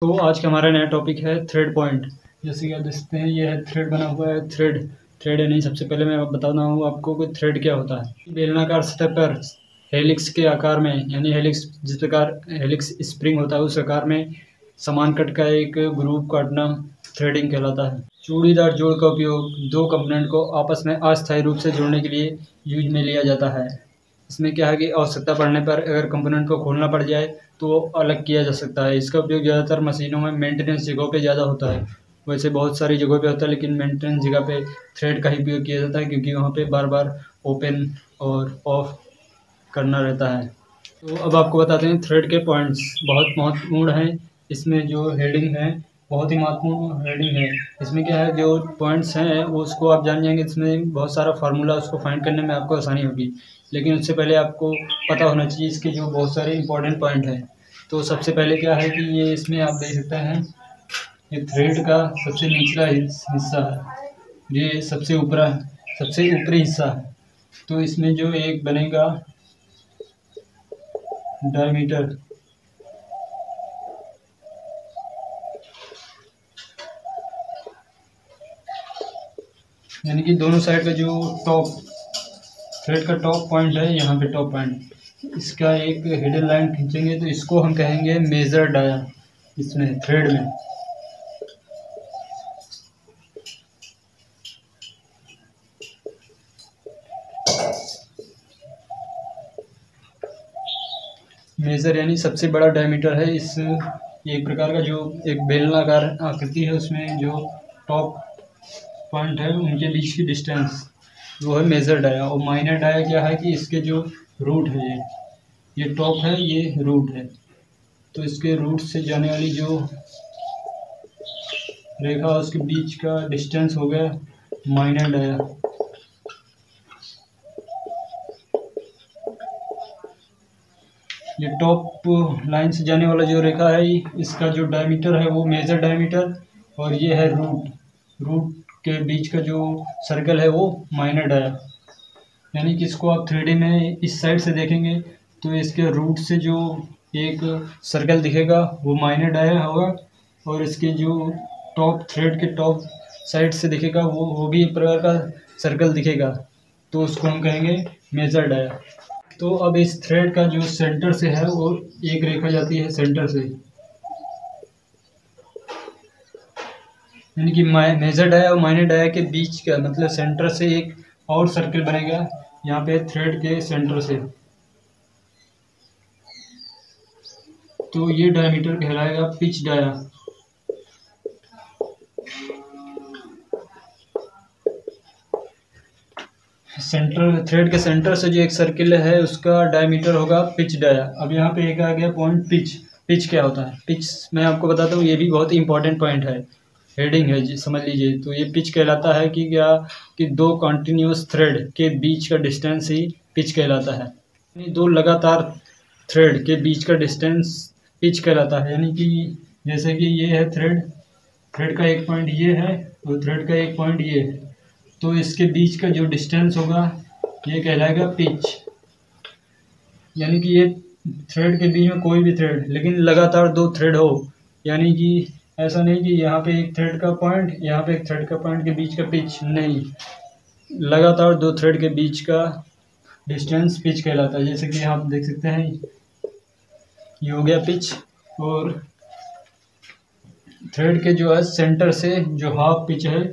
तो आज का हमारा नया टॉपिक है थ्रेड पॉइंट। जैसे कि आप देखते हैं ये है थ्रेड बना हुआ है। थ्रेड थ्रेड यानी सबसे पहले मैं बताना हूँ आपको कि थ्रेड क्या होता है। बेलनाकार सतह पर हेलिक्स के आकार में, यानी हेलिक्स जिस प्रकार हेलिक्स स्प्रिंग होता है उस आकार में समान कट का एक ग्रुप काटना थ्रेडिंग कहलाता है। चूड़ीदार जोड़ का उपयोग दो कंपोनेंट को आपस में अस्थायी रूप से जोड़ने के लिए यूज में लिया जाता है। इसमें क्या है कि आवश्यकता पड़ने पर अगर कंपोनेंट को खोलना पड़ जाए तो वो अलग किया जा सकता है। इसका उपयोग ज़्यादातर मशीनों में मेंटेनेंस जगहों पे ज़्यादा होता है। वैसे बहुत सारी जगहों पे होता है, लेकिन मेंटेनेंस जगह पे थ्रेड का ही उपयोग किया जाता है, क्योंकि वहाँ पे बार बार ओपन और ऑफ करना रहता है। तो अब आपको बताते हैं थ्रेड के पॉइंट्स बहुत महत्वपूर्ण हैं। इसमें जो हेडिंग है बहुत ही महत्वपूर्ण हेडिंग है। इसमें क्या है, जो पॉइंट्स हैं वो उसको आप जान जाएंगे। इसमें बहुत सारा फार्मूला, उसको फाइंड करने में आपको आसानी होगी, लेकिन उससे पहले आपको पता होना चाहिए इसके जो बहुत सारे इंपॉर्टेंट पॉइंट हैं। तो सबसे पहले क्या है कि ये इसमें आप देख सकते हैं ये थ्रेड का सबसे निचला हिस्सा है, ये सबसे ऊपरी हिस्सा है। तो इसमें जो एक बनेगा डायमीटर, यानी कि दोनों साइड का जो टॉप थ्रेड का टॉप पॉइंट है, यहाँ पे टॉप पॉइंट, इसका एक हिडन लाइन खींचेंगे तो इसको हम कहेंगे मेजर डाया। इसमें थ्रेड में मेजर यानी सबसे बड़ा डायमीटर है। इस एक प्रकार का जो एक बेलनाकार आकृति है उसमें जो टॉप पॉइंट है उनके बीच की डिस्टेंस वो है मेजर डाया। और माइनर डाया क्या है कि इसके जो रूट है, ये टॉप है, ये रूट है, तो इसके रूट से जाने वाली जो रेखा उसके बीच का डिस्टेंस हो गया माइनर डाया। ये टॉप लाइन से जाने वाला जो रेखा है इसका जो डायमीटर है वो मेजर डायमीटर, और ये है रूट, रूट के बीच का जो सर्कल है वो माइनर डाया। यानी कि इसको आप 3D में इस साइड से देखेंगे तो इसके रूट से जो एक सर्कल दिखेगा वो माइनर डाया होगा, और इसके जो टॉप थ्रेड के टॉप साइड से दिखेगा वो भी एक प्रकार का सर्कल दिखेगा, तो उसको हम कहेंगे मेजर डाया। तो अब इस थ्रेड का जो सेंटर से है वो एक रेखा जाती है सेंटर से, यानी कि मेजर डाया और माइनर डाया के बीच का मतलब सेंटर से एक और सर्कल बनेगा यहाँ पे थ्रेड के सेंटर से, तो ये डायमीटर कहलाएगा पिच डाया। सेंटर थ्रेड के सेंटर से जो एक सर्किल है उसका डायमीटर होगा पिच डाया। अब यहाँ पे एक आ गया पॉइंट पिच। पिच क्या होता है? पिच मैं आपको बताता हूँ, ये भी बहुत इंपॉर्टेंट पॉइंट है, हेडिंग है जी, समझ लीजिए। तो ये पिच कहलाता है कि क्या कि दो कॉन्टिन्यूस थ्रेड के बीच का डिस्टेंस ही पिच कहलाता है। यानी दो लगातार थ्रेड के बीच का डिस्टेंस पिच कहलाता है। यानी कि जैसे कि ये है थ्रेड, थ्रेड का एक पॉइंट ये है और थ्रेड का एक पॉइंट ये है, तो इसके बीच का जो डिस्टेंस होगा ये कहलाएगा पिच। यानी कि ये थ्रेड के बीच में कोई भी थ्रेड, लेकिन लगातार दो थ्रेड हो, यानी कि ऐसा नहीं कि यहाँ पे एक थ्रेड का पॉइंट यहाँ पे एक थ्रेड का पॉइंट के बीच का पिच, नहीं, लगातार दो थ्रेड के बीच का डिस्टेंस पिच कहलाता है। जैसे कि आप देख सकते हैं ये हो गया पिच, और थ्रेड के जो है सेंटर से जो हाफ पिच है,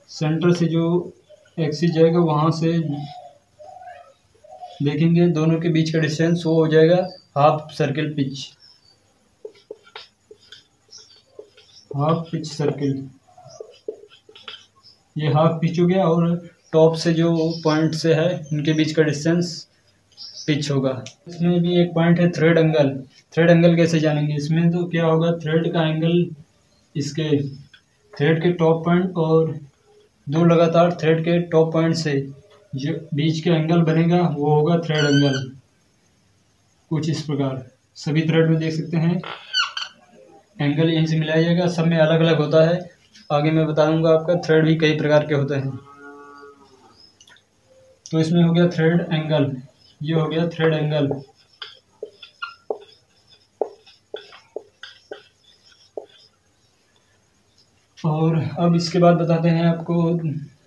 सेंटर से जो एक्सिस जाएगा वहाँ से देखेंगे दोनों के बीच का डिस्टेंस वो हो जाएगा half circle pitch, half pitch circle, ये हाफ पिच हो गया। और टॉप से जो पॉइंट से है उनके बीच का डिस्टेंस पिच होगा। इसमें भी एक पॉइंट है थ्रेड एंगल। थ्रेड एंगल कैसे जानेंगे? इसमें तो क्या होगा, थ्रेड का एंगल इसके थ्रेड के टॉप पॉइंट और दो लगातार थ्रेड के टॉप पॉइंट से जो बीच का एंगल बनेगा वो होगा थ्रेड एंगल। कुछ इस प्रकार सभी थ्रेड में देख सकते हैं एंगल यहीं से मिलाया जाएगा, सब में अलग अलग होता है। आगे मैं बताऊंगा आपका थ्रेड भी कई प्रकार के होते हैं। तो इसमें हो गया थ्रेड एंगल, ये हो गया थ्रेड एंगल। और अब इसके बाद बताते हैं आपको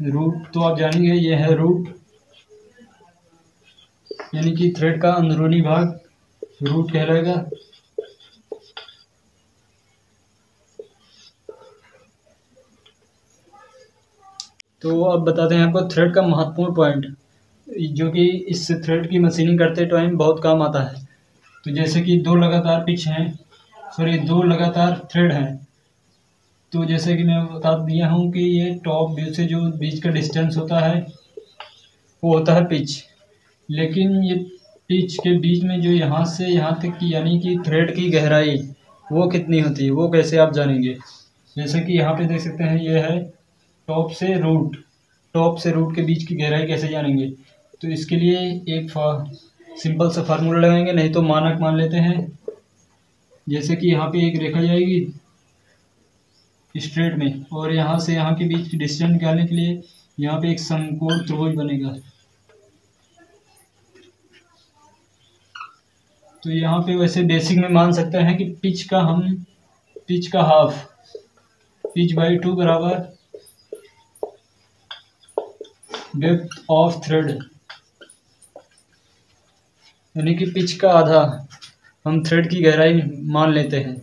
रूट। तो आप जानेंगे ये है रूट, यानी कि थ्रेड का अंदरूनी भाग रूट कहलाएगा। तो अब बताते हैं आपको थ्रेड का महत्वपूर्ण पॉइंट, जो कि इस थ्रेड की मशीनिंग करते टाइम बहुत काम आता है। तो जैसे कि दो लगातार पिच हैं, दो लगातार थ्रेड हैं। तो जैसे कि मैं बता दिया हूँ कि ये टॉप व्यू से जो बीच का डिस्टेंस होता है वो होता है पिच। लेकिन ये पिच के बीच में जो यहाँ से यहाँ तक की यानी कि थ्रेड की गहराई वो कितनी होती है, वो कैसे आप जानेंगे। जैसे कि यहाँ पे देख सकते हैं ये है टॉप से रूट, टॉप से रूट के बीच की गहराई कैसे जानेंगे। तो इसके लिए एक सिंपल सा फार्मूला लगाएंगे, नहीं तो मानक मान लेते हैं। जैसे कि यहाँ पे एक रेखा जाएगी स्ट्रेट में, और यहाँ से यहाँ के बीच की डिस्टेंस निकालने के लिए यहाँ पे एक समकोण त्रिभुज बनेगा। तो यहाँ पे वैसे बेसिक में मान सकते हैं कि पिच का हाफ, पिच बाई 2 बराबर डेप्थ ऑफ थ्रेड, यानी कि पिच का आधा हम थ्रेड की गहराई मान लेते हैं।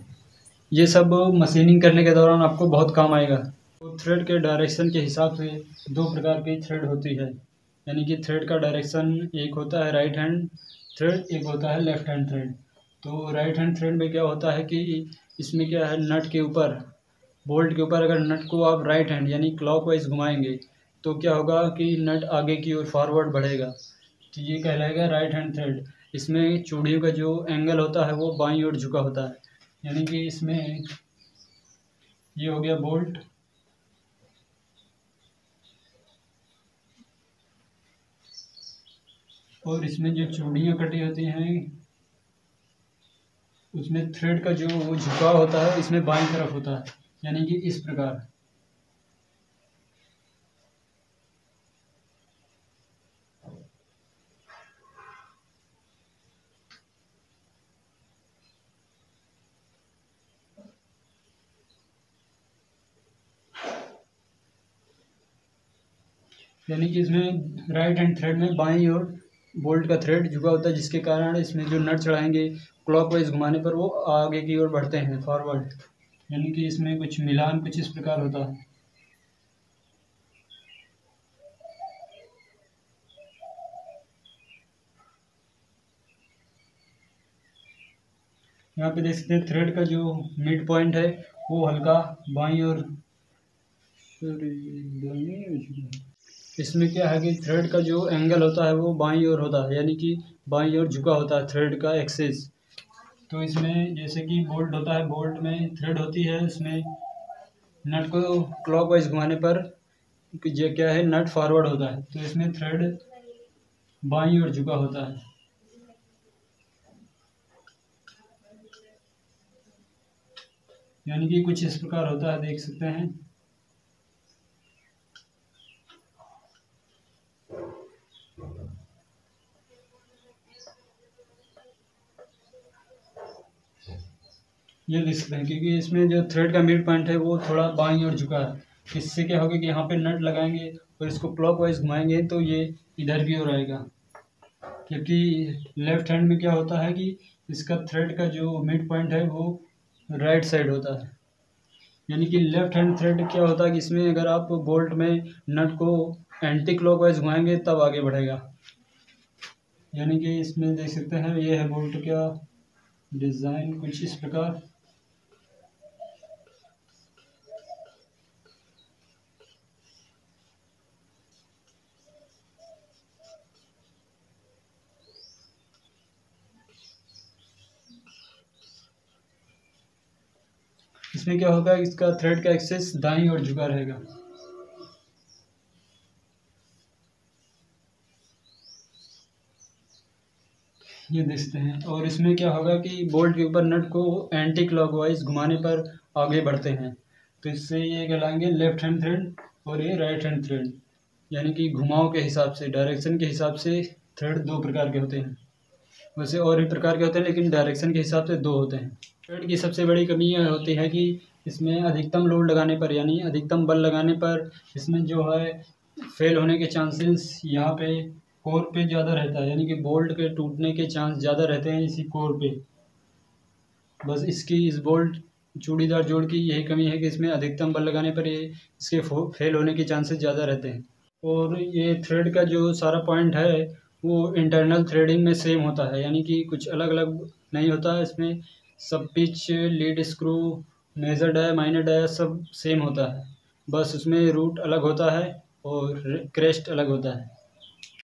ये सब मशीनिंग करने के दौरान आपको बहुत काम आएगा। तो थ्रेड के डायरेक्शन के हिसाब से दो प्रकार की थ्रेड होती है, यानी कि थ्रेड का डायरेक्शन एक होता है राइट हैंड थ्रेड, एक होता है लेफ्ट हैंड थ्रेड। तो राइट हैंड थ्रेड में क्या होता है कि इसमें क्या है, नट के ऊपर, बोल्ट के ऊपर अगर नट को आप राइट हैंड यानी क्लॉकवाइज घुमाएंगे तो क्या होगा कि नट आगे की ओर फॉरवर्ड बढ़ेगा। तो ये कहलाएगा राइट हैंड थ्रेड। इसमें चूड़ियों का जो एंगल होता है वो बाईं ओर झुका होता है, यानी कि इसमें ये हो गया बोल्ट, और इसमें जो चूड़ियाँ कटी होती हैं उसमें थ्रेड का जो झुकाव होता है इसमें बाईं तरफ होता है, यानी कि इस प्रकार। यानी कि इसमें राइट हैंड थ्रेड में बाईं ओर बोल्ट का थ्रेड झुका होता है, जिसके कारण इसमें जो नट चढ़ाएंगे क्लॉकवाइज घुमाने पर वो आगे की ओर बढ़ते हैं फॉरवर्ड, यानी कि इसमें कुछ मिलान कुछ इस प्रकार होता है। यहाँ पे देख सकते हैं थ्रेड का जो मिड पॉइंट है वो हल्का बाईं ओर, इसमें क्या है कि थ्रेड का जो एंगल होता है वो बाईं ओर होता है, यानी कि बाईं ओर झुका होता है थ्रेड का एक्सिस। तो इसमें जैसे कि बोल्ट होता है, बोल्ट में थ्रेड होती है, इसमें नट को क्लॉकवाइज घुमाने पर ये क्या है, नट फॉरवर्ड होता है, तो इसमें थ्रेड बाईं ओर झुका होता है। यानी कि कुछ इस प्रकार होता है, देख सकते हैं। ये देख सकते हैं क्योंकि इसमें जो थ्रेड का मिड पॉइंट है वो थोड़ा बाईं ओर झुका है। इससे क्या होगा कि यहाँ पे नट लगाएंगे और इसको क्लॉकवाइज घुमाएंगे तो ये इधर की ओर आएगा, क्योंकि लेफ्ट हैंड में क्या होता है कि इसका थ्रेड का जो मिड पॉइंट है वो राइट साइड होता है। यानी कि लेफ्ट हैंड थ्रेड क्या होता है कि इसमें अगर आप बोल्ट में नट को एंटी क्लॉकवाइज घुमाएंगे तब आगे बढ़ेगा। यानी कि इसमें देख सकते हैं ये है बोल्ट का डिज़ाइन कुछ इस प्रकार। इसमें क्या होगा, इसका थ्रेड का एक्सेस दाईं ओर झुका रहेगा। ये देखते हैं, और इसमें क्या होगा कि बोल्ट के ऊपर नट को एंटी क्लॉकवाइज घुमाने पर आगे बढ़ते हैं, तो इससे ये कहलाएंगे लेफ्ट हैंड थ्रेड और ये राइट हैंड थ्रेड। यानी कि घुमाव के हिसाब से, डायरेक्शन के हिसाब से थ्रेड दो प्रकार के होते हैं। वैसे और भी प्रकार के होते हैं लेकिन डायरेक्शन के हिसाब से दो होते हैं। थ्रेड की सबसे बड़ी कमी यह होती है कि इसमें अधिकतम लोड लगाने पर यानी अधिकतम बल लगाने पर इसमें जो है फेल होने के चांसेस यहाँ पे कोर पे ज़्यादा रहता है, यानी कि बोल्ट के टूटने के चांस ज़्यादा रहते हैं इसी कोर पे। बस इस बोल्ट चूड़ीदार जोड़ की यही कमी है कि इसमें अधिकतम बल लगाने पर ये इसके फेल होने के चांसेस ज़्यादा रहते हैं। और ये थ्रेड का जो सारा पॉइंट है वो इंटरनल थ्रेडिंग में सेम होता है, यानी कि कुछ अलग अलग नहीं होता है इसमें। सब pitch, lead screw, major dia, minor dia सब सेम होता है, बस उसमें रूट अलग होता है और क्रेस्ट अलग होता है।